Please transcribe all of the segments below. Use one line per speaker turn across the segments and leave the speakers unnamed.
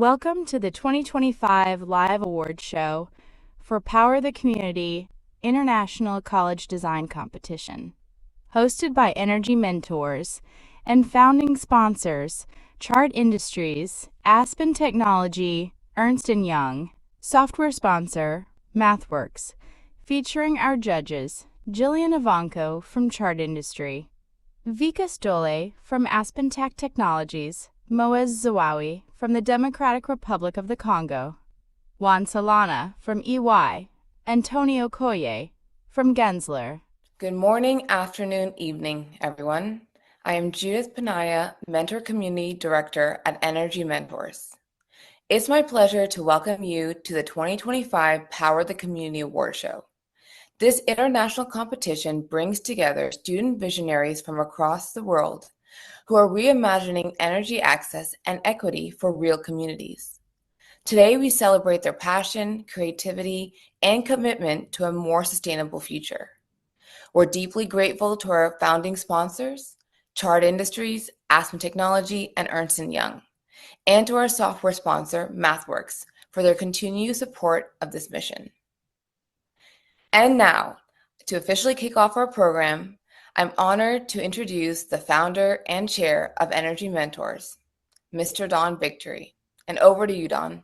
Welcome to the 2025 Live Award Show for Power the Community International College Design Competition. Hosted by Energy Mentors and founding sponsors Chart Industries, Aspen Technology, Ernst & Young, software sponsor MathWorks, featuring our judges Jillian Ivanko from Chart Industry, Vika Stole from Aspen Tech Technologies, Moez Zawawi from the Democratic Republic of the Congo, Juan Solana from EY, Antonio Koye from Gensler.
Good morning, afternoon, evening, everyone. I am Judith Panaya, Mentor Community Director at Energy Mentors. It's my pleasure to welcome you to the 2025 Power the Community Award Show. This international competition brings together student visionaries from across the world who are reimagining energy access and equity for real communities. Today, we celebrate their passion, creativity, and commitment to a more sustainable future. We're deeply grateful to our founding sponsors, Chart Industries, Aspen Technology, and Ernst & Young, and to our software sponsor, MathWorks, for their continued support of this mission. And now, to officially kick off our program, I'm honored to introduce the founder and chair of Energy Mentors, Mr. Don Victory. And over to you, Don.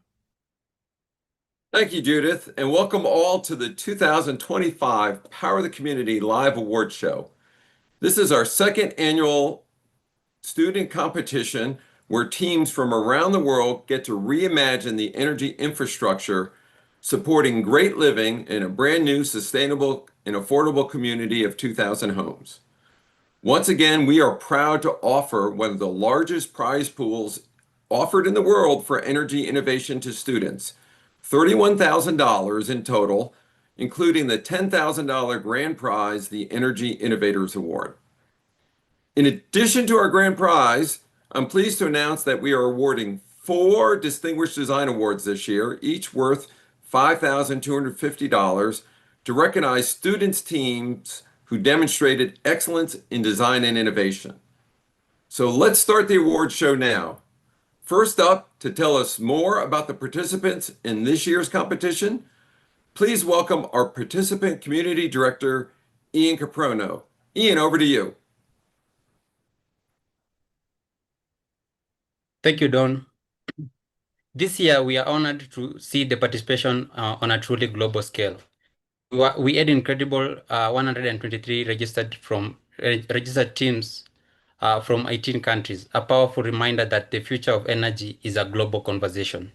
Thank you, Judith, and welcome all to the 2025 Power the Community Live Award Show. This is our second annual student competition where teams from around the world get to reimagine the energy infrastructure supporting great living in a brand new, sustainable, and affordable community of 2,000 homes. Once again, we are proud to offer one of the largest prize pools offered in the world for energy innovation to students, $31,000 in total, including the $10,000 grand prize, the Energy Innovators Award. In addition to our grand prize, I'm pleased to announce that we are awarding 4 Distinguished Design Awards this year, each worth $5,250, to recognize students' teams who demonstrated excellence in design and innovation. So let's start the award show now. First up, to tell us more about the participants in this year's competition, please welcome our participant community director, Ian Caprono. Ian, over to you.
Thank you, Don. This year, we are honored to see the participation on a truly global scale. We had incredible 123 registered teams from 18 countries, a powerful reminder that the future of energy is a global conversation.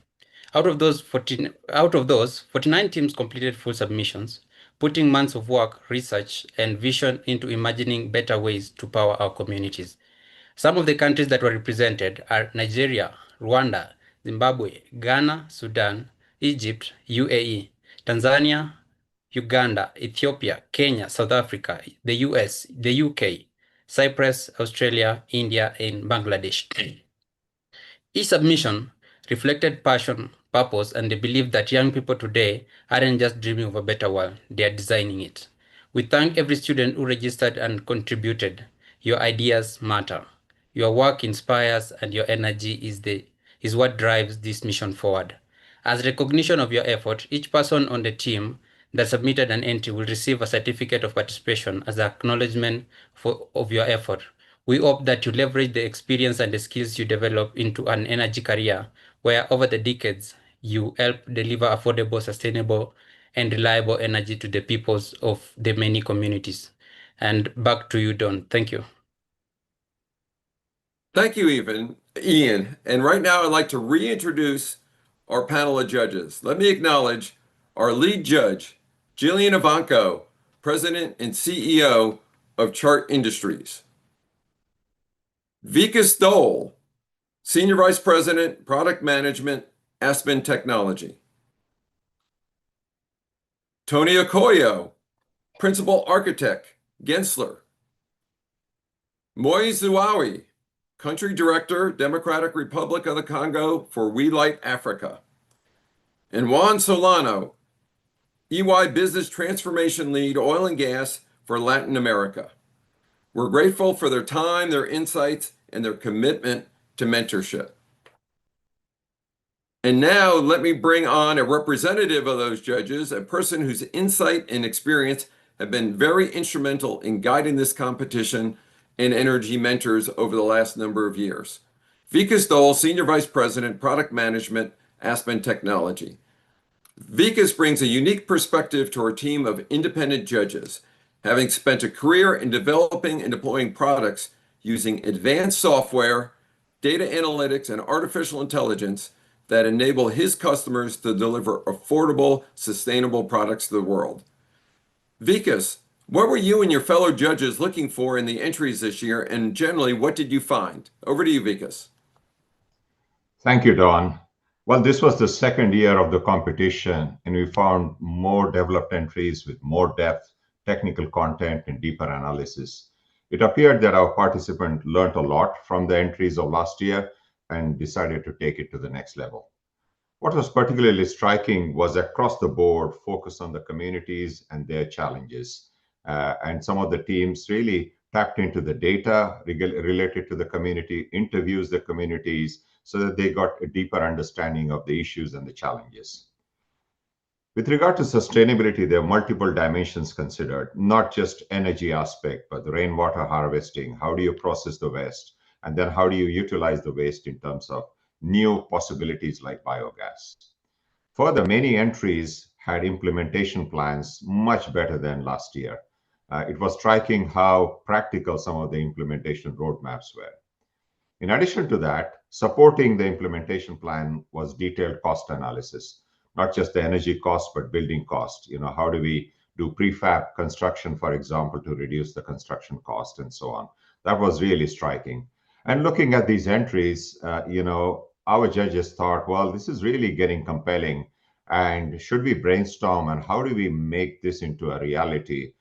Out of those, 49 teams completed full submissions, putting months of work, research, and vision into imagining better ways to power our communities. Some of the countries that were represented are Nigeria, Rwanda, Zimbabwe, Ghana, Sudan, Egypt, UAE, Tanzania, Uganda, Ethiopia, Kenya, South Africa, the US, the UK, Cyprus, Australia, India, and Bangladesh. Each submission reflected passion, purpose, and the belief that young people today aren't just dreaming of a better world, they are designing it. We thank every student who registered and contributed. Your ideas matter. Your work inspires, and your energy is what drives this mission forward. As recognition of your effort, each person on the team that submitted an entry will receive a certificate of participation as an acknowledgement of your effort. We hope that you leverage the experience and the skills you develop into an energy career where over the decades, you help deliver affordable, sustainable, and reliable energy to the peoples of the many communities. And back to you, Don. Thank you.
Thank you, Ian. And right now, I'd like to reintroduce our panel of judges. Let me acknowledge our lead judge, Jillian Ivanko, President and CEO of Chart Industries. Vika Stole, Senior Vice President, Product Management, Aspen Technology. Tony Okoye, Principal Architect, Gensler. Moez Zawawi, Country Director, Democratic Republic of the Congo for We Light Africa. And Juan Solana, EY Business Transformation Lead, Oil and Gas for Latin America. We're grateful for their time, their insights, and their commitment to mentorship. And now let me bring on a representative of those judges, a person whose insight and experience have been very instrumental in guiding this competition and Energy Mentors over the last number of years. Vikas Dole, Senior Vice President, Product Management, Aspen Technology. Vikas brings a unique perspective to our team of independent judges, having spent a career in developing and deploying products using advanced software, data analytics, and artificial intelligence that enable his customers to deliver affordable, sustainable products to the world. Vikas, what were you and your fellow judges looking for in the entries this year, and generally, what did you find? Over to you, Vikas.
Thank you, Don. Well, this was the second year of the competition, and we found more developed entries with more depth, technical content, and deeper analysis. It appeared that our participants learned a lot from the entries of last year and decided to take it to the next level. What was particularly striking was across the board focus on the communities and their challenges. And some of the teams really tapped into the data related to the community, interviews the communities, so that they got a deeper understanding of the issues and the challenges. With regard to sustainability, there are multiple dimensions considered, not just energy aspect, but the rainwater harvesting. How do you process the waste? And then how do you utilize the waste in terms of new possibilities like biogas? Further, many entries had implementation plans much better than last year. It was striking how practical some of the implementation roadmaps were. In addition to that, supporting the implementation plan was detailed cost analysis, not just the energy cost, but building cost. How do we do prefab construction, for example, to reduce the construction cost and so on? That was really striking. And looking at these entries, our judges thought, well, this is really getting compelling. And should we brainstorm and how do we make this into a reality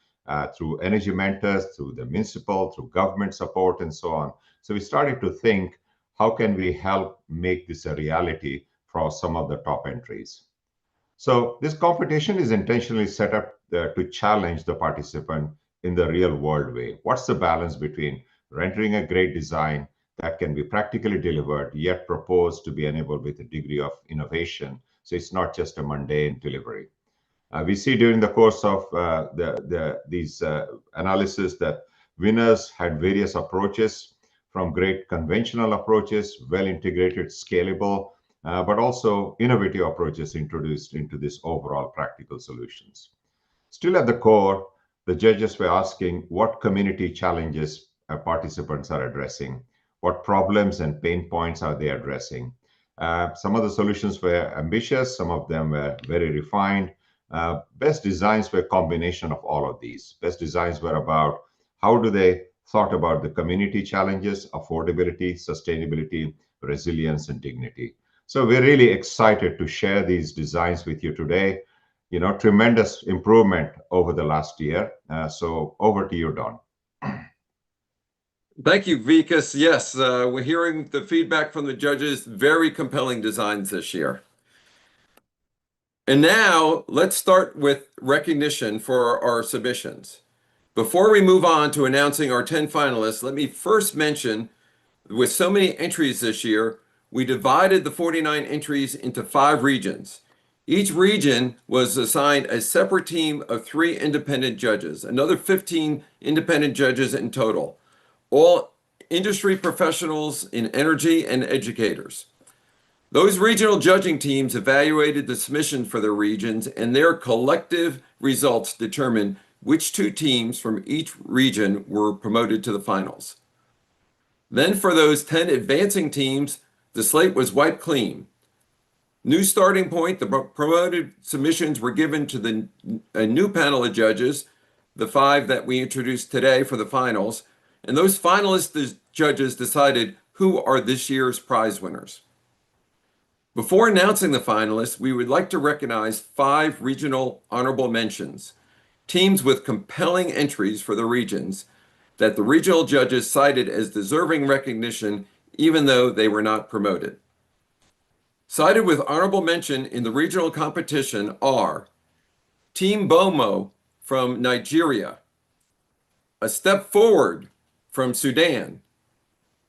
through energy mentors, through the municipal, through government support, and so on? So we started to think, how can we help make this a reality for some of the top entries? So this competition is intentionally set up to challenge the participant in the real world way. What's the balance between rendering a great design that can be practically delivered, yet proposed to be enabled with a degree of innovation? So it's not just a mundane delivery. We see during the course of these analysis that winners had various approaches, from great conventional approaches, well-integrated, scalable, but also innovative approaches introduced into this overall practical solutions. Still at the core, the judges were asking what community challenges participants are addressing, what problems and pain points are they addressing. Some of the solutions were ambitious, some of them were very refined. Best designs were a combination of all of these. Best designs were about how do they thought about the community challenges, affordability, sustainability, resilience, and dignity. So we're really excited to share these designs with you today. Tremendous improvement over the last year. So over to you, Don.
Thank you, Vikas. Yes, we're hearing the feedback from the judges. Very compelling designs this year. And now let's start with recognition for our submissions. Before we move on to announcing our 10 finalists, let me first mention, with so many entries this year, we divided the 49 entries into 5 regions. Each region was assigned a separate team of 3 independent judges, another 15 independent judges in total, all industry professionals in energy and educators. Those regional judging teams evaluated the submissions for their regions, and their collective results determined which 2 teams from each region were promoted to the finals. Then for those 10 advancing teams, the slate was wiped clean. New starting point, the promoted submissions were given to a new panel of judges, the 5 that we introduced today for the finals, and those finalist judges decided who are this year's prize winners. Before announcing the finalists, we would like to recognize 5 regional honorable mentions, teams with compelling entries for the regions that the regional judges cited as deserving recognition even though they were not promoted. Cited with honorable mention in the regional competition are Team Bomo from Nigeria, A Step Forward from Sudan,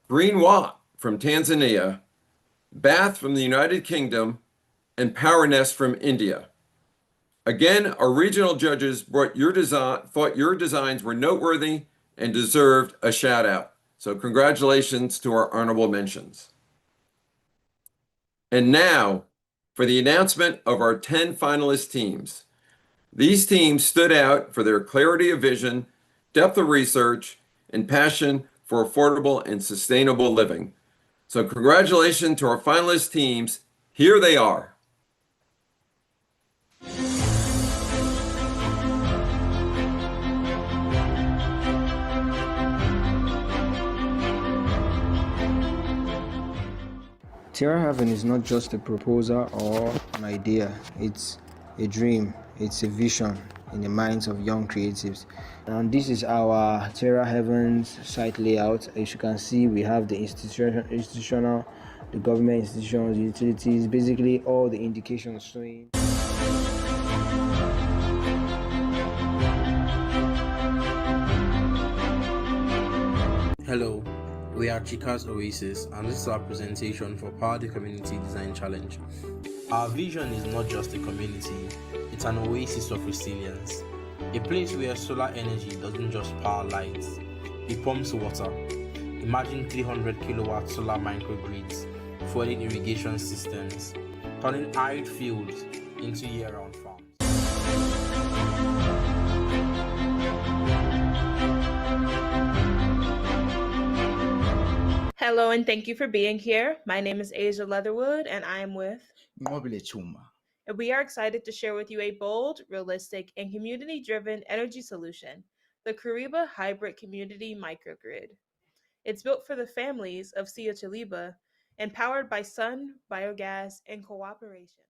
Green Watt from Tanzania, Bath from the United Kingdom, and Power Nest from India. Again, our regional judges thought your designs were noteworthy and deserved a shout out. So congratulations to our honorable mentions. And now for the announcement of our 10 finalist teams. These teams stood out for their clarity of vision, depth of research, and passion for affordable and sustainable living. So congratulations to our finalist teams. Here they are.
Terra Haven is not just a proposal or an idea, it's a dream, it's a vision in the minds of young creatives. And this is our Terra Heaven's site layout. As you can see, we have the institutional, the government institutions, utilities, basically all the indications showing.
Hello, we are Chika's Oasis, and this is our presentation for Power the Community Design Challenge. Our vision is not just a community, it's an oasis of resilience. A place where solar energy doesn't just power lights, it pumps water. Imagine 300 kilowatt solar microgrids, fueling irrigation systems, turning arid fields into year-round farms.
Hello and thank you for being here. My name is Asia Leatherwood and I am with
Mobile Chuma.
and we are excited to share with you a bold, realistic, and community-driven energy solution, the Kariba Hybrid Community Microgrid. It's built for the families of Sia Chaliba and powered by sun, biogas, and cooperation.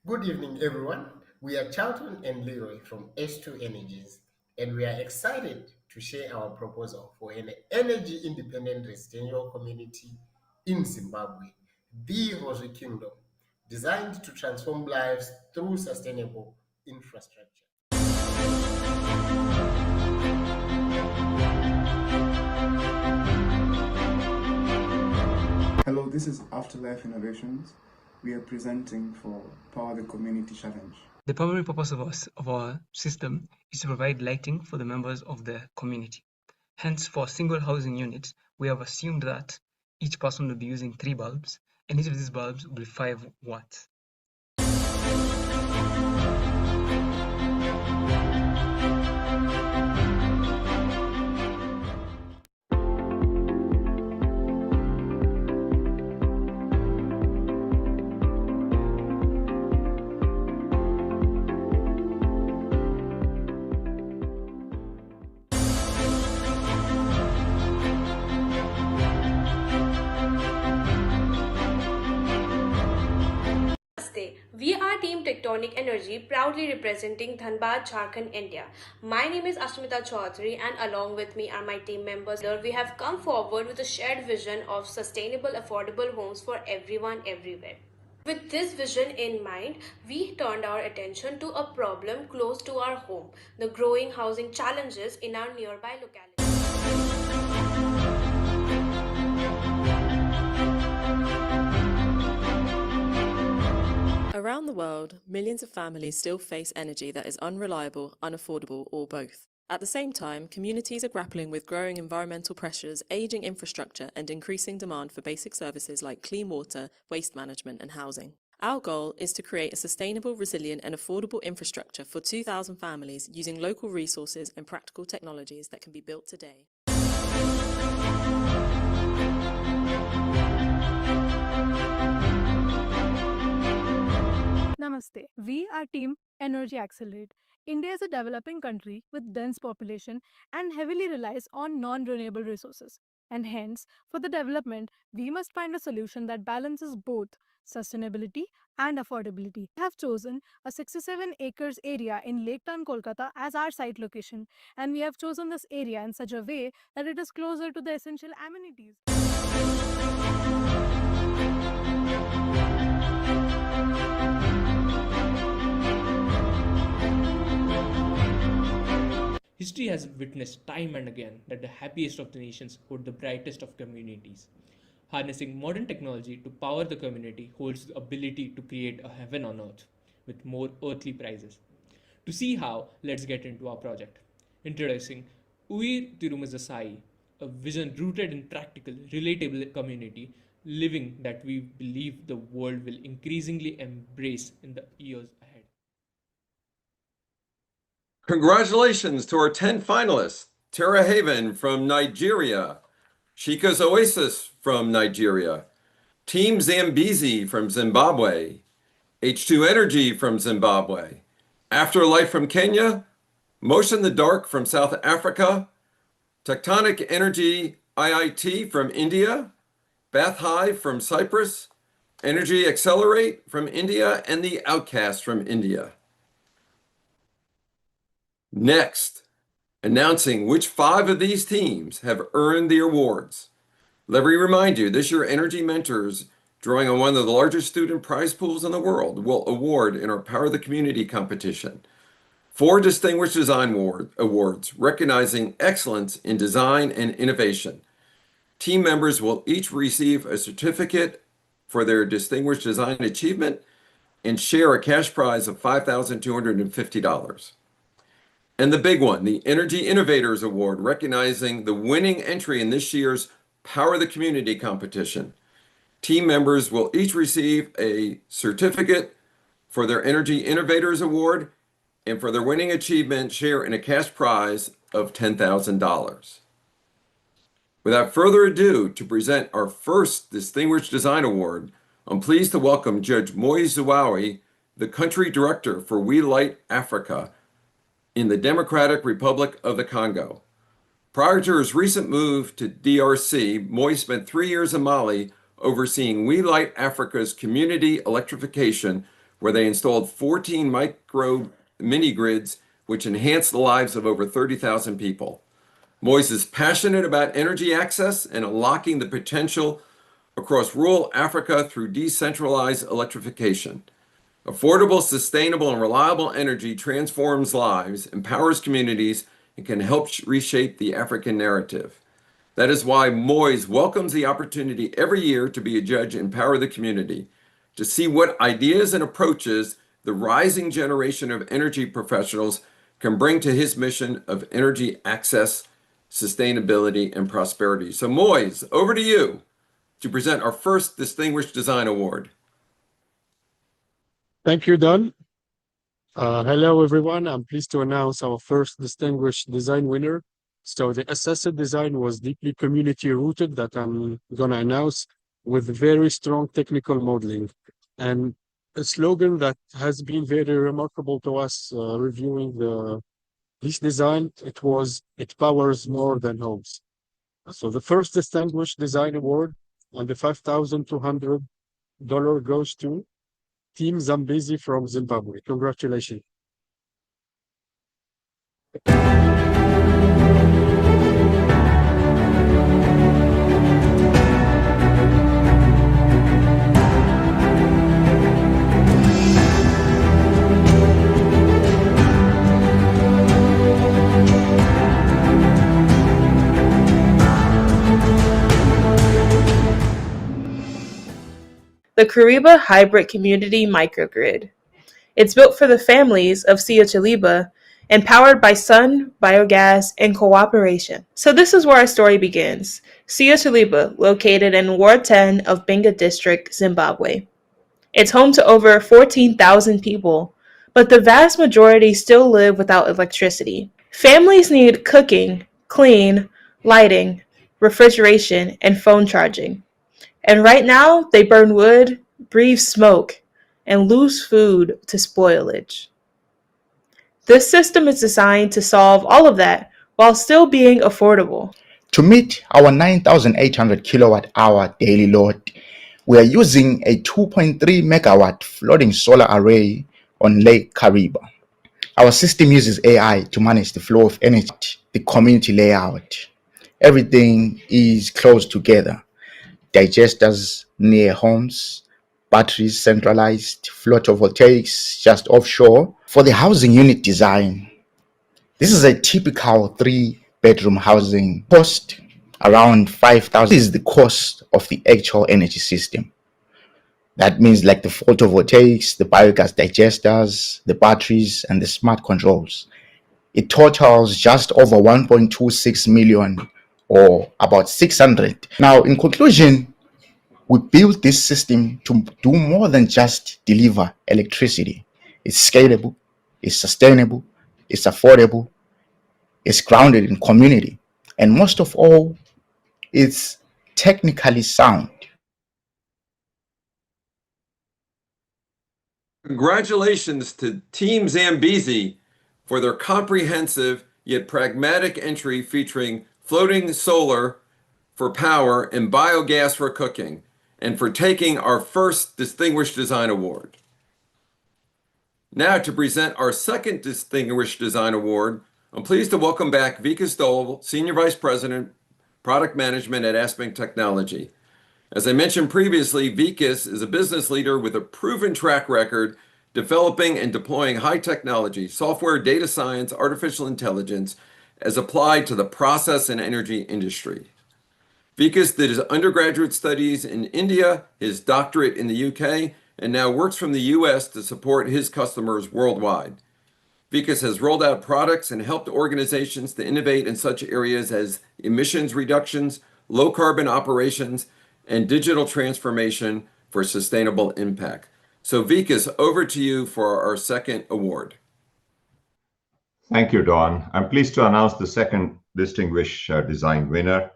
Good evening, everyone. We are Charlton and Leroy from S2 Energies, and we are excited to share our proposal for an energy-independent residential community in Zimbabwe, the Rosary Kingdom, designed to transform lives through sustainable infrastructure.
Hello, this is Afterlife Innovations. We are presenting for Power the Community Challenge.
The primary purpose of our system is to provide lighting for the members of the community. Hence, for single housing units, we have assumed that each person will be using 3 bulbs, and each of these bulbs will be 5 watts.
We are Team Tectonic Energy, proudly representing Dhanbad, Jharkhand, India. My name is Ashmita Chaudhary and along with me are my team members. We have come forward with a shared vision of sustainable, affordable homes for everyone, everywhere. With this vision in mind, we turned our attention to a problem close to our home, the growing housing challenges in our nearby localities.
Around the world, millions of families still face energy that is unreliable, unaffordable, or both. At the same time, communities are grappling with growing environmental pressures, aging infrastructure, and increasing demand for basic services like clean water, waste management, and housing. Our goal is to create a sustainable, resilient, and affordable infrastructure for 2,000 families using local resources and practical technologies that can be built today.
Namaste. We are Team Energy Accelerate. India is a developing country with dense population and heavily relies on non-renewable resources. And hence, for the development, we must find a solution that balances both sustainability and affordability. We have chosen a 67 acres area in Lake Town, Kolkata as our site location, and we have chosen this area in such a way that it is closer to the essential amenities.
History has witnessed time and again that the happiest of the nations hold the brightest of communities. Harnessing modern technology to power the community holds the ability to create a heaven on earth with more earthly prizes. To see how, let's get into our project. Introducing Uir Tirumazasai, a vision rooted in practical, relatable community living that we believe the world will increasingly embrace in the years ahead.
Congratulations to our 10 finalists. Terra Haven from Nigeria, Chica's Oasis from Nigeria, Team Zambezi from Zimbabwe, H2 Energy from Zimbabwe, Afterlife from Kenya, Motion in the Dark from South Africa, Tectonic Energy IIT from India, Bath Hive from Cyprus, Energy Accelerate from India, and The Outcast from India. Next, announcing which 5 of these teams have earned the awards. Let me remind you, this year Energy Mentors, drawing on one of the largest student prize pools in the world, will award in our Power of the Community competition 4 Distinguished Design Awards, recognizing excellence in design and innovation. Team members will each receive a certificate for their distinguished design achievement and share a cash prize of $5,250. And the big one, the Energy Innovators Award, recognizing the winning entry in this year's Power the Community competition. Team members will each receive a certificate for their Energy Innovators Award and for their winning achievement share in a cash prize of $10,000. Without further ado, to present our first Distinguished Design Award, I'm pleased to welcome Judge Moise Zouaoui, the Country Director for We Light Africa, in the Democratic Republic of the Congo. Prior to his recent move to DRC, Moise spent 3 years in Mali overseeing We Light Africa's community electrification, where they installed 14 micro mini-grids, which enhanced the lives of over 30,000 people. Moise is passionate about energy access and unlocking the potential across rural Africa through decentralized electrification. Affordable, sustainable, and reliable energy transforms lives, empowers communities, and can help reshape the African narrative. That is why Moise welcomes the opportunity every year to be a judge in Power of the Community, to see what ideas and approaches the rising generation of energy professionals can bring to his mission of energy access, sustainability, and prosperity. So Moise, over to you to present our first Distinguished Design Award.
Thank you, Don. Hello, everyone. I'm pleased to announce our first Distinguished Design winner. So the assessed design was deeply community rooted that I'm going to announce with very strong technical modeling. And a slogan that has been very remarkable to us reviewing this design, it powers more than homes. So the first Distinguished Design Award and the $5,200 goes to Team Zambezi from Zimbabwe. Congratulations.
The Kariba Hybrid Community Microgrid. It's built for the families of Sia Chaliba and powered by sun, biogas, and cooperation. So this is where our story begins. Sia Chaliba, located in Ward 10 of Benga District, Zimbabwe. It's home to over 14,000 people, but the vast majority still live without electricity. Families need cooking, clean, lighting, refrigeration, and phone charging. And right now, they burn wood, breathe smoke, and lose food to spoilage. This system is designed to solve all of that while still being affordable.
To meet our 9,800 kilowatt hour daily load, we are using a 2.3 megawatt floating solar array on Lake Kariba. Our system uses AI to manage the flow of energy, the community layout. Everything is close together. Digesters near homes, batteries centralized, photovoltaics just offshore. For the housing unit design, This is a typical 3-bedroom housing. Cost around 5,000. This is the cost of the actual energy system. That means like the photovoltaics, the biogas digesters, the batteries, and the smart controls. It totals just over 1.26 million, or about 600. Now, in conclusion, we built this system to do more than just deliver electricity. It's scalable, it's sustainable, it's affordable, it's grounded in community, and most of all, it's technically sound.
Congratulations to Team Zambezi for their comprehensive yet pragmatic entry featuring floating solar for power and biogas for cooking, and for taking our first Distinguished Design Award. Now to present our second Distinguished Design Award, I'm pleased to welcome back Vikas Dole, Senior Vice President, Product Management at Aspen Technology. As I mentioned previously, Vikas is a business leader with a proven track record developing and deploying high technology, software, data science, artificial intelligence as applied to the process and energy industry. Vikas did his undergraduate studies in India, his doctorate in the UK, and now works from the US to support his customers worldwide. Vikas has rolled out products and helped organizations to innovate in such areas as emissions reductions, low carbon operations, and digital transformation for sustainable impact. So Vikas, over to you for our second award.
Thank you, Don. I'm pleased to announce the second Distinguished Design winner.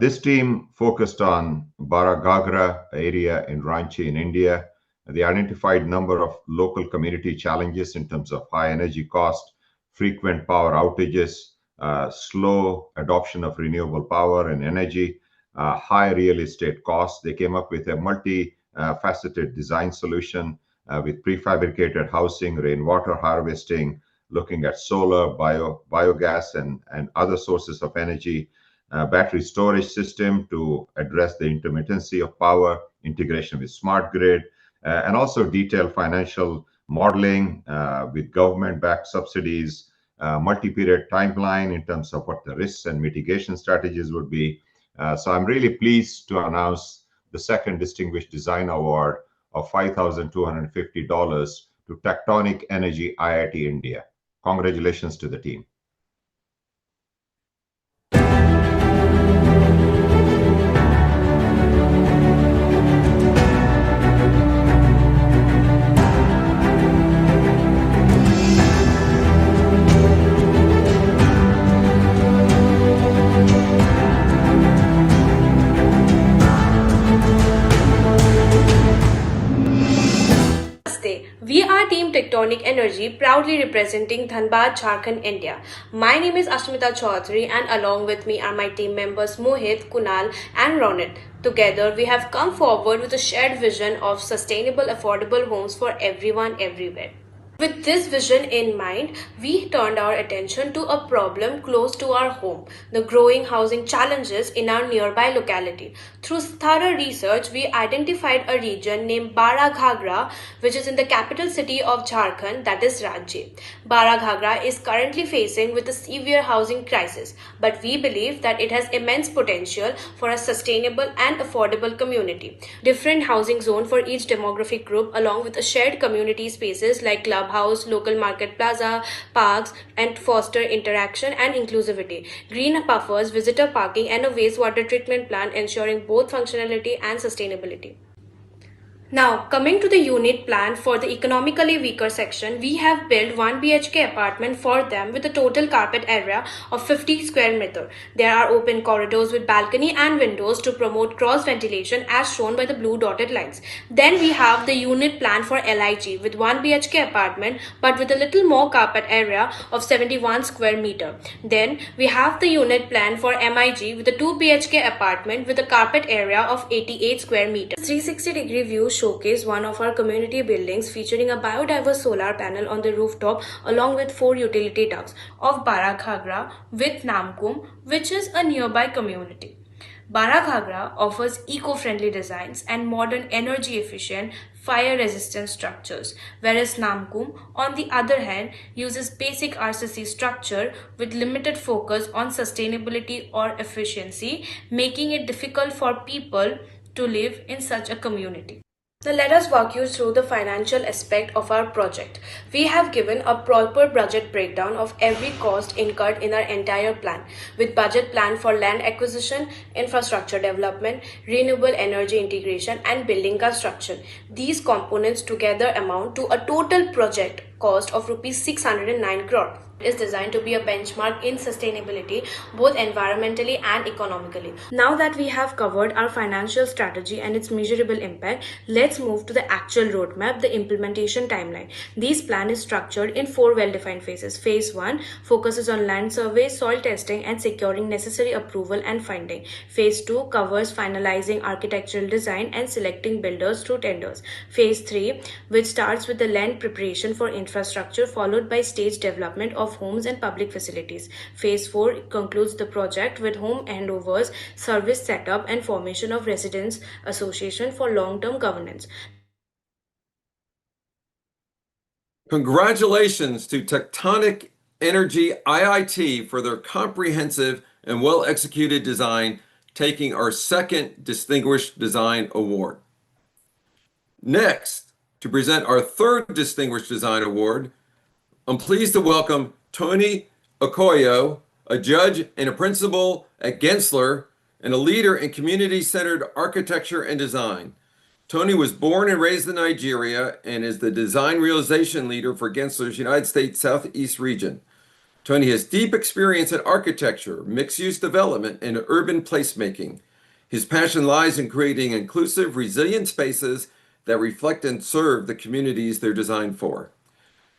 This team focused on Baragagra area in Ranchi in India. They identified a number of local community challenges in terms of high energy cost, frequent power outages, slow adoption of renewable power and energy, high real estate costs. They came up with a multi-faceted design solution with prefabricated housing, rainwater harvesting, looking at solar, biogas, and other sources of energy, battery storage system to address the intermittency of power, integration with smart grid, and also detailed financial modeling with government-backed subsidies, multi-period timeline in terms of what the risks and mitigation strategies would be. So I'm really pleased to announce the second Distinguished Design Award of $5,250 to Tectonic Energy IIT India. Congratulations to the team.
We are Team Tectonic Energy, proudly representing Dhanbad, Jharkhand, India. My name is Ashmita Chaudhary, and along with me are my team members Mohit, Kunal, and Ronit. Together, we have come forward with a shared vision of sustainable, affordable homes for everyone, everywhere. With this vision in mind, we turned our attention to a problem close to our home, the growing housing challenges in our nearby locality. Through thorough research, we identified a region named Baraghagra, which is in the capital city of Jharkhand, that is Ranchi. Baraghagra is currently facing with a severe housing crisis, but we believe that it has immense potential for a sustainable and affordable community. Different housing zone for each demographic group, along with a shared community spaces like clubhouse, local market plaza, parks, and foster interaction and inclusivity. Green buffers, visitor parking, and a wastewater treatment plant ensuring both functionality and sustainability. Now, coming to the unit plan for the economically weaker section, we have built 1 BHK apartment for them with a total carpet area of 50 square meter. There are open corridors with balcony and windows to promote cross ventilation as shown by the blue dotted lines. Then we have the unit plan for LIG with 1 BHK apartment but with a little more carpet area of 71 square meter. Then we have the unit plan for MIG with a 2 BHK apartment with a carpet area of 88 square meter. 360-degree view showcase one of our community buildings featuring a biodiverse solar panel on the rooftop along with 4 utility ducts of Baraghagra with Namkum, which is a nearby community. Baraghagra offers eco-friendly designs and modern energy-efficient fire-resistant structures, whereas Namkum, on the other hand, uses basic RCC structure with limited focus on sustainability or efficiency, making it difficult for people to live in such a community. Now let us walk you through the financial aspect of our project. We have given a proper budget breakdown of every cost incurred in our entire plan, with budget plan for land acquisition, infrastructure development, renewable energy integration and building construction. These components together amount to a total project cost of rupees 609 crore. It is designed to be a benchmark in sustainability, both environmentally and economically. Now that we have covered our financial strategy and its measurable impact, let's move to the actual roadmap, the implementation timeline. This plan is structured in 4 well-defined phases. Phase 1 focuses on land survey, soil testing, and securing necessary approval and funding. Phase 2 covers finalizing architectural design and selecting builders through tenders. Phase 3, which starts with the land preparation for infrastructure, followed by stage development of homes and public facilities. Phase 4 concludes the project with home handovers, service setup, and formation of residents' association for long-term governance.
Congratulations to Tectonic Energy IIT for their comprehensive and well-executed design, taking our second Distinguished Design Award. Next, to present our third Distinguished Design Award, I'm pleased to welcome Tony Okoyo, a judge and a principal at Gensler and a leader in community-centered architecture and design. Tony was born and raised in Nigeria and is the design realization leader for Gensler's United States Southeast region. Tony has deep experience in architecture, mixed-use development, and urban placemaking. His passion lies in creating inclusive, resilient spaces that reflect and serve the communities they're designed for.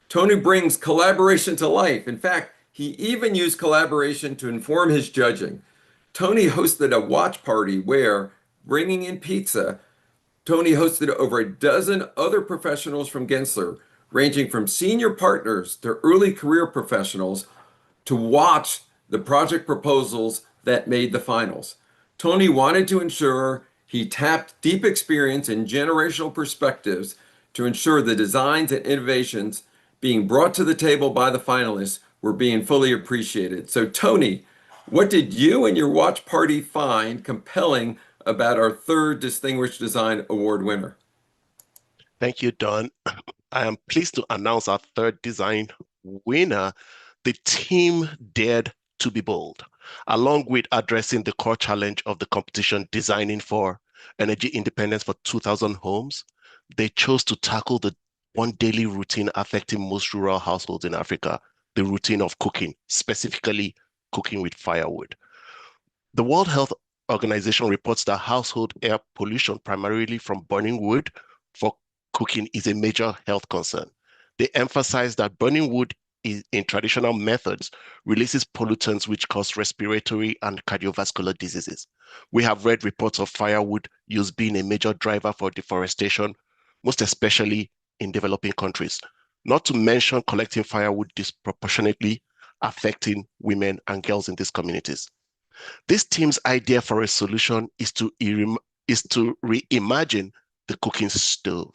Tony brings collaboration to life. In fact, he even used collaboration to inform his judging. Tony hosted a watch party where, bringing in pizza, Tony hosted over a dozen other professionals from Gensler, ranging from senior partners to early career professionals, to watch the project proposals that made the finals. Tony wanted to ensure he tapped deep experience and generational perspectives to ensure the designs and innovations being brought to the table by the finalists were being fully appreciated. So Tony, what did you and your watch party find compelling about our third Distinguished Design Award winner?
Thank you, Don. I am pleased to announce our third design winner. The team dared to be bold. Along with addressing the core challenge of the competition, designing for energy independence for 2,000 homes, they chose to tackle the one daily routine affecting most rural households in Africa, the routine of cooking, specifically cooking with firewood. The World Health Organization reports that household air pollution, primarily from burning wood for cooking, is a major health concern. They emphasize that burning wood in traditional methods releases pollutants which cause respiratory and cardiovascular diseases. We have read reports of firewood use being a major driver for deforestation, most especially in developing countries, not to mention collecting firewood disproportionately affecting women and girls in these communities. This team's idea for a solution is to reimagine the cooking stove.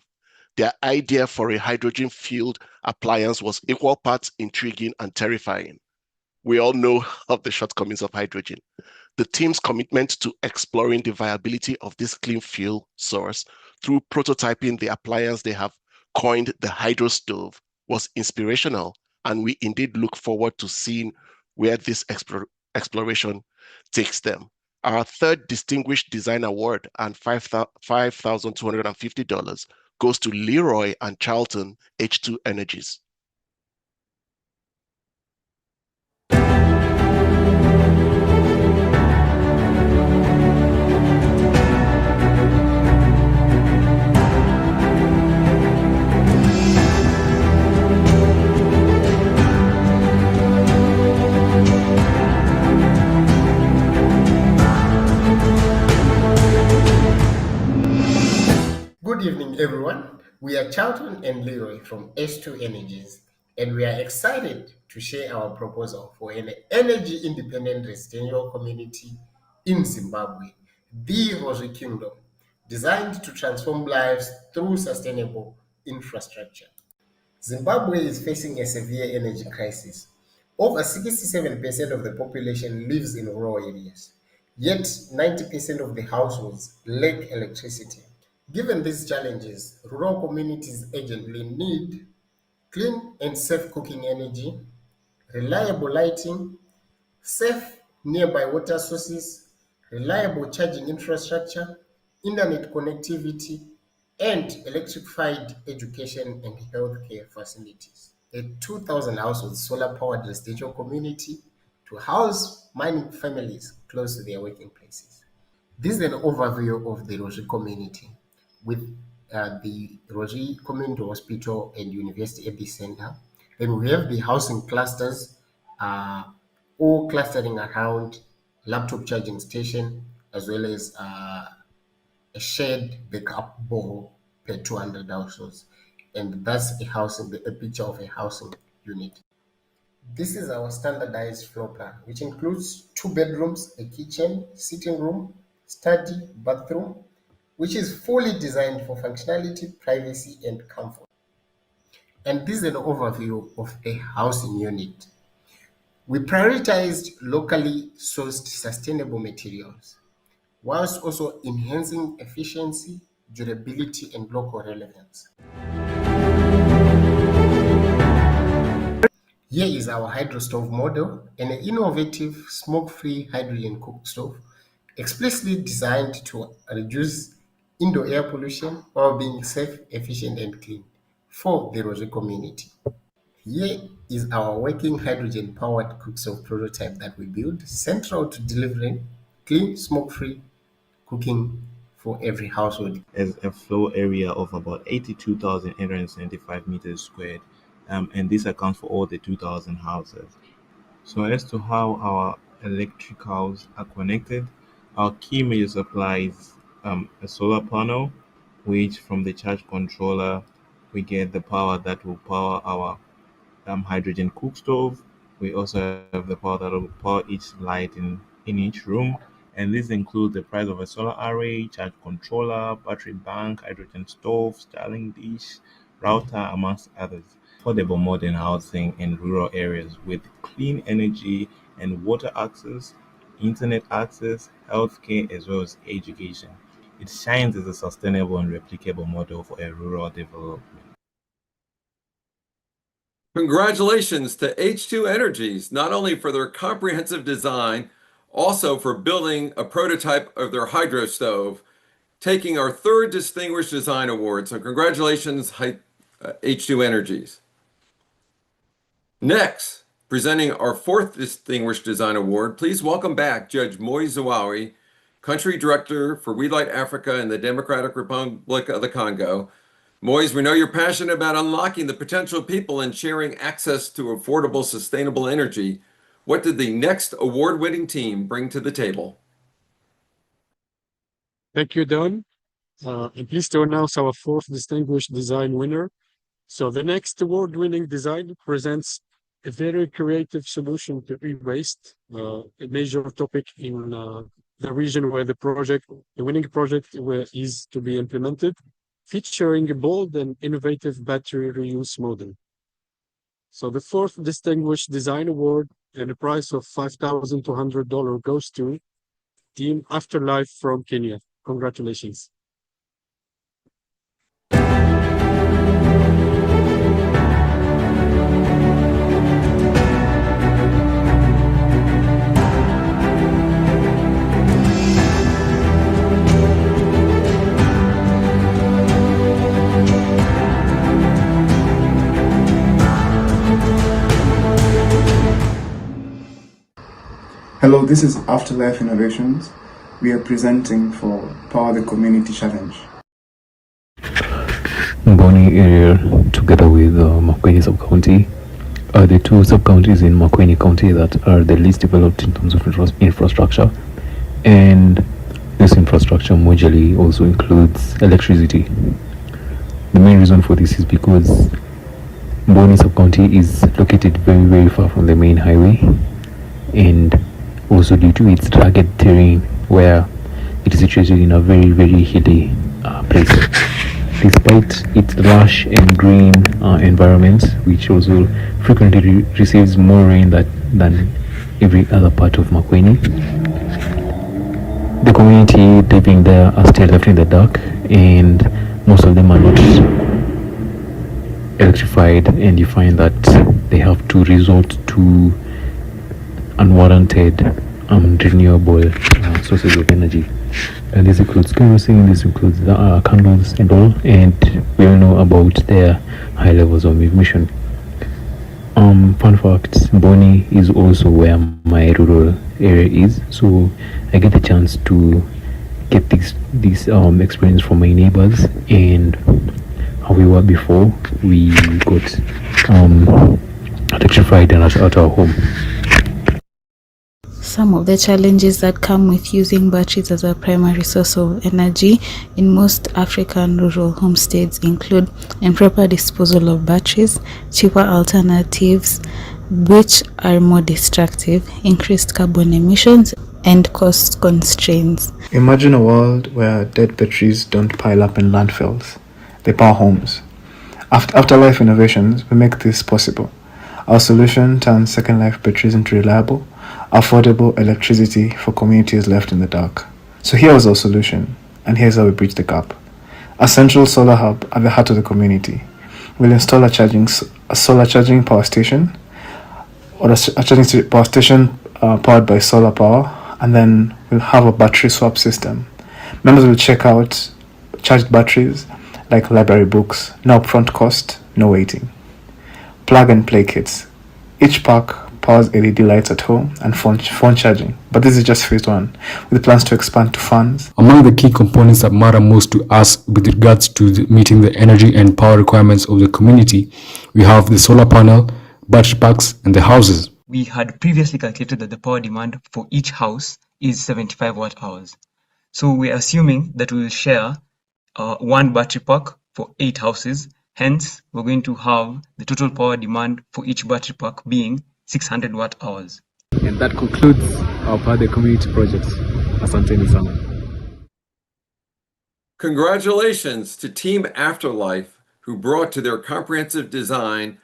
Their idea for a hydrogen-fueled appliance was equal parts intriguing and terrifying. We all know of the shortcomings of hydrogen. The team's commitment to exploring the viability of this clean fuel source through prototyping the appliance they have coined the hydro stove was inspirational, and we indeed look forward to seeing where this exploration takes them. Our third Distinguished Design Award and $5,250 goes to Leroy and Charlton H2 Energies.
Good evening, everyone. We are Charlton and Leroy from H2 Energies, and we are excited to share our proposal for an energy-independent residential community in Zimbabwe. the Rosy Kingdom, designed to transform lives through sustainable infrastructure. Zimbabwe is facing a severe energy crisis. Over 67% of the population lives in rural areas, yet 90% of the households lack electricity. Given these challenges, rural communities urgently need clean and safe cooking energy, reliable lighting, safe nearby water sources, reliable charging infrastructure, internet connectivity, and electrified education and healthcare facilities. A 2,000 household solar-powered residential community to house mining families close to their working places. This is an overview of the Roshi community with the Roshi Community Hospital and University Epicenter. Then we have the housing clusters, all clustering around laptop charging station as well as a shared backup borehole per 200 households. And that's a picture of a housing unit. This is our standardized floor plan, which includes 2 bedrooms, a kitchen, sitting room, study, bathroom, which is fully designed for functionality, privacy, and comfort. And this is an overview of a housing unit. We prioritized locally sourced sustainable materials, whilst also enhancing efficiency, durability, and local relevance. Here is our hydro stove model, an innovative smoke-free hydrogen cooked stove, explicitly designed to reduce indoor air pollution while being safe, efficient, and clean for the Rosi community. Here is our working hydrogen-powered cook stove prototype that we built, central to delivering clean, smoke-free cooking for every household.
As a floor area of about 82,875 meters squared, and this accounts for all the 2,000 houses. So as to how our electricals are connected, our key major supplies a solar panel, which from the charge controller, we get the power that will power our hydrogen cook stove. We also have the power that will power each light in each room. And this includes the price of a solar array, charge controller, battery bank, hydrogen stove, Starlink dish, router, amongst others. Affordable modern housing in rural areas with clean energy and water access, internet access, healthcare, as well as education. It shines as a sustainable and replicable model for a rural development.
Congratulations to H2 Energies, not only for their comprehensive design, also for building a prototype of their hydro stove, taking our 3rd Distinguished Design Award. So congratulations, H2 Energies. Next, presenting our 4th Distinguished Design Award, please welcome back Judge Moise Zawawi, Country Director for We Light Africa in the Democratic Republic of the Congo. Moise, we know you're passionate about unlocking the potential of people and sharing access to affordable, sustainable energy. What did the next award-winning team bring to the table?
Thank you, Don. I'm pleased to announce our 4th Distinguished Design winner. So the next award-winning design presents a very creative solution to e-waste, a major topic in the region where the winning project is to be implemented, featuring a bold and innovative battery reuse model. So the 4th Distinguished Design Award and a price of $5,200 goes to Team Afterlife from Kenya. Congratulations.
Hello, this is Afterlife Innovations. We are presenting for Power the Community Challenge.
Mboni area, together with Makueni sub-county, are the 2 sub-counties in Makueni County that are the least developed in terms of infrastructure. And this infrastructure majorly also includes electricity. The main reason for this is because Mboni sub-county is located very, very far from the main highway, and also due to its rugged terrain where it is situated in a very, very hilly place. Despite its lush and green environment, which also frequently receives more rain than every other part of Makueni, the community living there are still left in the dark, and most of them are not electrified, and you find that they have to resort to unwarranted renewable sources of energy. And this includes kerosene, this includes candles and all, and we all know about their high levels of emission. Fun fact, Boni is also where my rural area is, so I get the chance to get this experience from my neighbors and how we were before we got electrified and at our home.
Some of the challenges that come with using batteries as a primary source of energy in most African rural homesteads include improper disposal of batteries, cheaper alternatives which are more destructive, increased carbon emissions, and cost constraints.
Imagine a world where dead batteries don't pile up in landfills. They power homes. Afterlife Innovations, we make this possible. Our solution turns second life batteries into reliable, affordable electricity for communities left in the dark. So here was our solution, and here's how we bridge the gap. A central solar hub at the heart of the community. We'll install a solar charging power station, or a charging power station powered by solar power, and then we'll have a battery swap system. Members will check out charged batteries like library books, no upfront cost, no waiting. Plug and play kits. Each pack powers LED lights at home and phone charging. But this is just phase one, with plans to expand to fans.
Among the key components that matter most to us with regards to meeting the energy and power requirements of the community, we have the solar panel, battery packs, and the houses.
We had previously calculated that the power demand for each house is 75 watt hours. So we're assuming that we will share one battery pack for 8 houses. Hence, we're going to have the total power demand for each battery pack being 600 watt hours.
And that concludes our Power the Community project. Asanteni sana.
Congratulations to Team Afterlife, who brought to their comprehensive design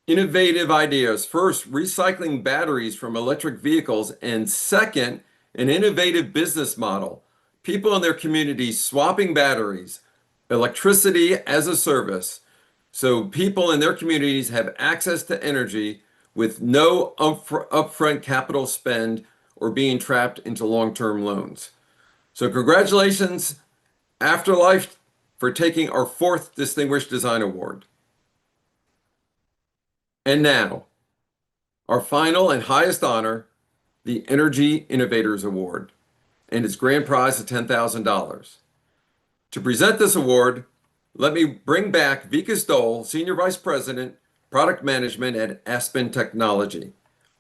innovative ideas. First, recycling batteries from electric vehicles, and second, an innovative business model. People in their communities swapping batteries, electricity as a service, so people in their communities have access to energy with no upfront capital spend or being trapped into long-term loans. So congratulations, Afterlife, for taking our 4th Distinguished Design Award. And now, our final and highest honor, the Energy Innovators Award, and its grand prize of $10,000. To present this award, let me bring back Vikas Dole, Senior Vice President, Product Management at Aspen Technology.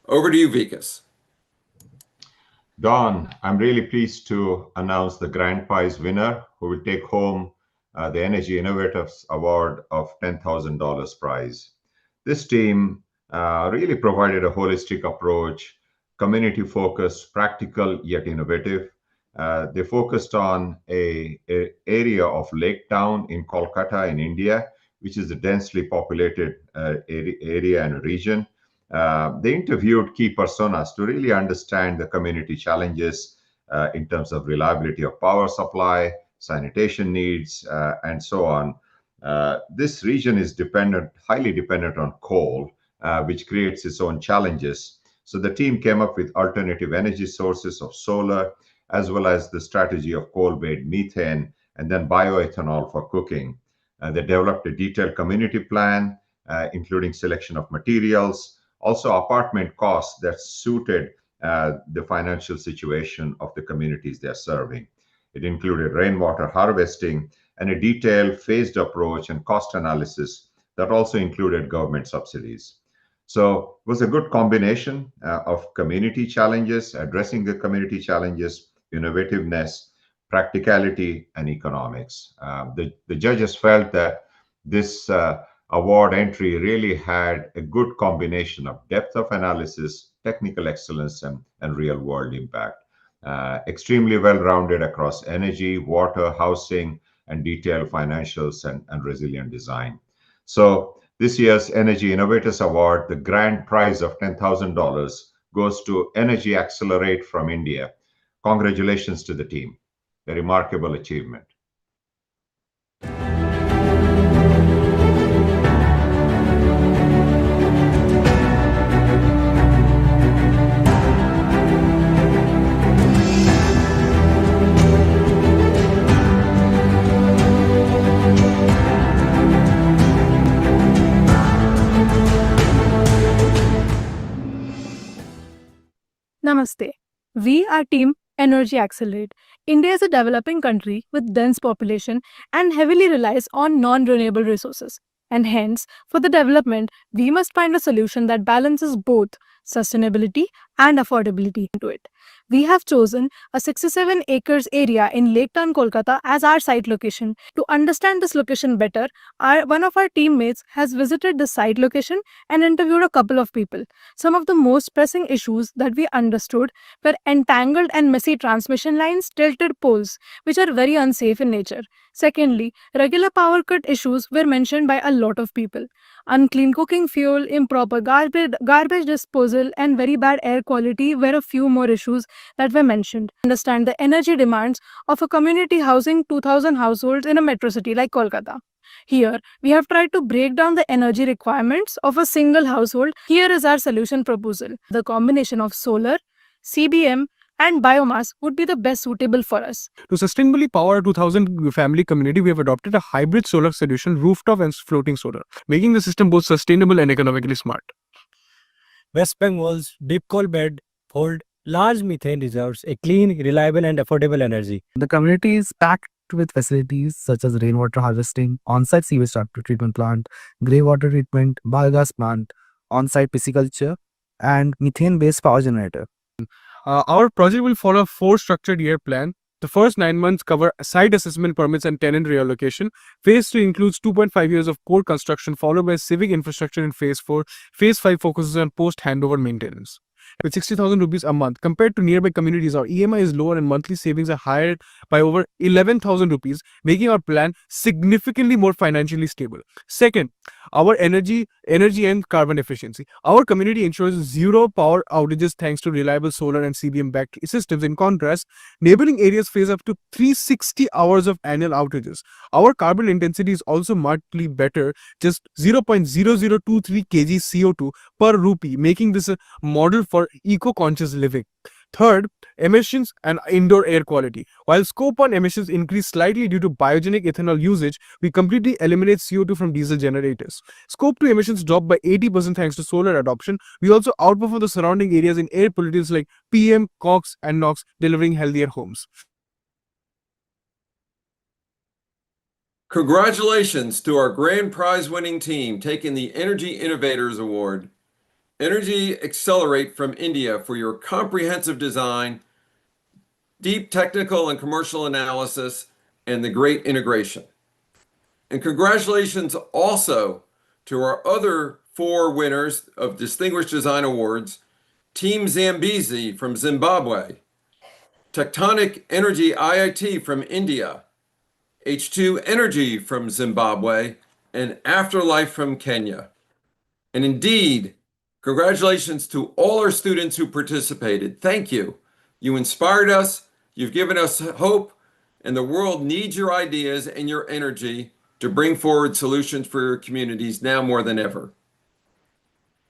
Over to you, Vikas.
Don, I'm really pleased to announce the grand prize winner who will take home the Energy Innovators Award of $10,000 prize. This team really provided a holistic approach, community-focused, practical yet innovative. They focused on an area of Lake Town in Kolkata in India, which is a densely populated area and region. They interviewed key personas to really understand the community challenges in terms of reliability of power supply, sanitation needs, and so on. This region is highly dependent on coal, which creates its own challenges. So the team came up with alternative energy sources of solar, as well as the strategy of coal-based methane and then bioethanol for cooking. They developed a detailed community plan, including selection of materials, also apartment costs that suited the financial situation of the communities they're serving. It included rainwater harvesting and a detailed phased approach and cost analysis that also included government subsidies. So it was a good combination of community challenges, addressing the community challenges, innovativeness, practicality, and economics. The judges felt that this award entry really had a good combination of depth of analysis, technical excellence, and real-world impact. extremely well-rounded across energy, water, housing, and detailed financials and resilient design. So this year's Energy Innovators Award, the grand prize of $10,000 goes to Energy Accelerate from India. Congratulations to the team. A remarkable achievement.
Namaste. We are Team Energy Accelerate. India is a developing country with dense population and heavily relies on non-renewable resources. And hence, for the development, we must find a solution that balances both sustainability and affordability into it. We have chosen a 67 acres area in Lake Town, Kolkata as our site location. To understand this location better, one of our teammates has visited the site location and interviewed a couple of people. Some of the most pressing issues that we understood were entangled and messy transmission lines, tilted poles, which are very unsafe in nature. Secondly, regular power cut issues were mentioned by a lot of people. Unclean cooking fuel, improper garbage disposal, and very bad air quality were a few more issues that were mentioned. Understand the energy demands of a community housing 2,000 households in a metro city like Kolkata. Here, we have tried to break down the energy requirements of a single household. Here is our solution proposal. The combination of solar, CBM, and biomass would be the best suitable for us.
To sustainably power a 2,000 family community, we have adopted a hybrid solar solution, rooftop and floating solar, making the system both sustainable and economically smart.
West Bengal's deep coal bed hold large methane reserves, a clean, reliable and affordable energy.
The community is packed with facilities such as rainwater harvesting, on-site sewage treatment plant, grey water treatment, biogas plant, on-site pisciculture, and methane-based power generator.
Our project will follow a 4-structured year plan. The first 9 months cover site assessment permits and tenant reallocation. Phase 3 includes 2.5 years of core construction, followed by civic infrastructure in Phase 4. Phase 5 focuses on post-handover maintenance. With 60,000 rupees a month, compared to nearby communities, our EMI is lower and monthly savings are higher by over 11,000 rupees, making our plan significantly more financially stable. Second, our energy and carbon efficiency. Our community ensures zero power outages thanks to reliable solar and CBM-backed systems. In contrast, neighboring areas face up to 360 hours of annual outages. Our carbon intensity is also markedly better, just 0.0023 kg CO2 per rupee, making this a model for eco-conscious living. Third, emissions and indoor air quality. While Scope 1 emissions increase slightly due to biogenic ethanol usage, we completely eliminate CO2 from diesel generators. Scope 2 emissions drop by 80% thanks to solar adoption. We also outperform the surrounding areas in air pollutants like PM, COX, and NOx, delivering healthier homes.
Congratulations to our grand prize winning team taking the Energy Innovators Award. Energy Accelerate from India for your comprehensive design, deep technical and commercial analysis, and the great integration. And congratulations also to our other 4 winners of Distinguished Design Awards, Team Zambezi from Zimbabwe, Tectonic Energy IIT from India, H2 Energy from Zimbabwe, and Afterlife from Kenya. And indeed, congratulations to all our students who participated. Thank you. You inspired us, you've given us hope, and the world needs your ideas and your energy to bring forward solutions for your communities now more than ever.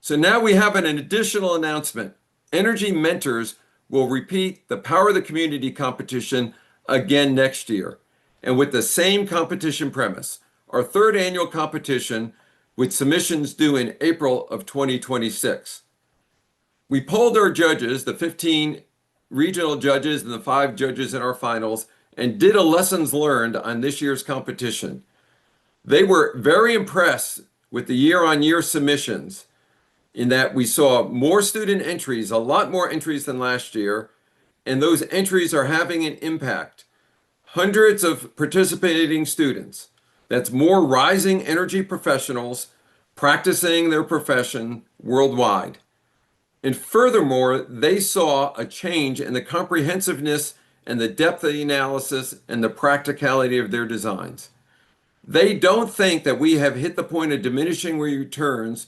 So now we have an additional announcement. Energy Mentors will repeat the Power of the Community competition again next year, and with the same competition premise. Our 3rd annual competition with submissions due in April of 2026. We polled our judges, the 15 regional judges and the 5 judges in our finals, and did a lessons learned on this year's competition. They were very impressed with the year-on-year submissions in that we saw more student entries, a lot more entries than last year, and those entries are having an impact. Hundreds of participating students. That's more rising energy professionals practicing their profession worldwide. And furthermore, they saw a change in the comprehensiveness and the depth of the analysis and the practicality of their designs. They don't think that we have hit the point of diminishing returns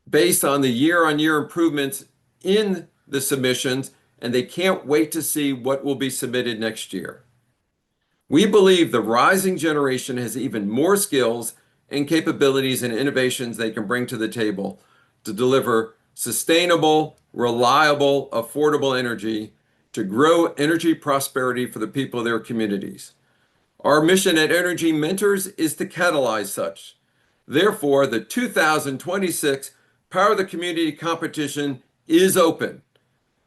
based on the year-on-year improvements in the submissions, and they can't wait to see what will be submitted next year. We believe the rising generation has even more skills and capabilities and innovations they can bring to the table to deliver sustainable, reliable, affordable energy to grow energy prosperity for the people of their communities. Our mission at Energy Mentors is to catalyze such. Therefore, the 2026 Power the Community competition is open.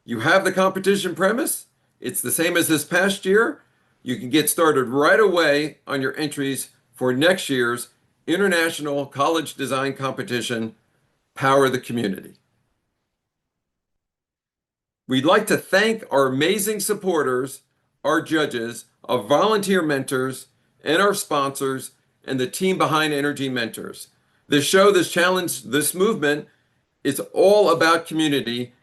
You have the competition premise. It's the same as this past year. You can get started right away on your entries for next year's International College Design Competition, Power the Community. We'd like to thank our amazing supporters, our judges, our volunteer mentors, and our sponsors, and the team behind Energy Mentors. This show, this challenge, this movement is all about community.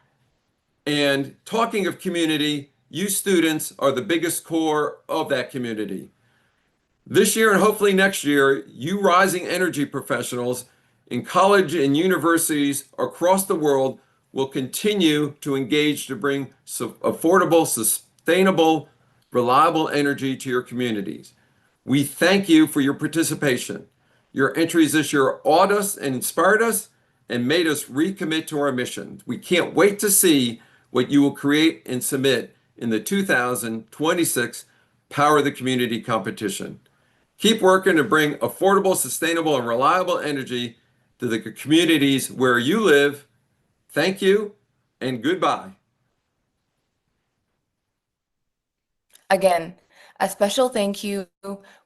And talking of community, you students are the biggest core of that community. This year and hopefully next year, you rising energy professionals in college and universities across the world will continue to engage to bring affordable, sustainable, reliable energy to your communities. We thank you for your participation. Your entries this year awed us and inspired us and made us recommit to our mission. We can't wait to see what you will create and submit in the 2026 Power the Community competition. Keep working to bring affordable, sustainable, and reliable energy to the communities where you live. Thank you and goodbye.
Again, a special thank you.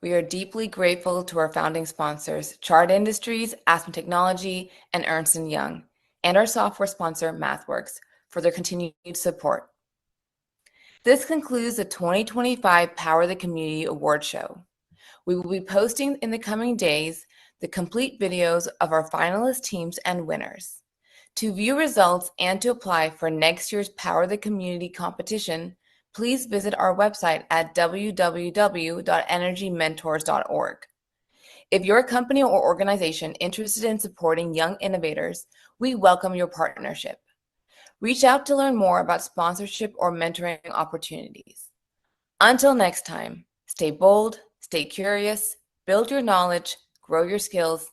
We are deeply grateful to our founding sponsors, Chart Industries, Aspen Technology, and Ernst & Young, and our software sponsor, MathWorks, for their continued support. This concludes the 2025 Power the Community Award Show. We will be posting in the coming days the complete videos of our finalist teams and winners. To view results and to apply for next year's Power the Community competition, please visit our website at www.energymentors.org. If you're a company or organization interested in supporting young innovators, we welcome your partnership. Reach out to learn more about sponsorship or mentoring opportunities. Until next time, stay bold, stay curious, build your knowledge, grow your skills,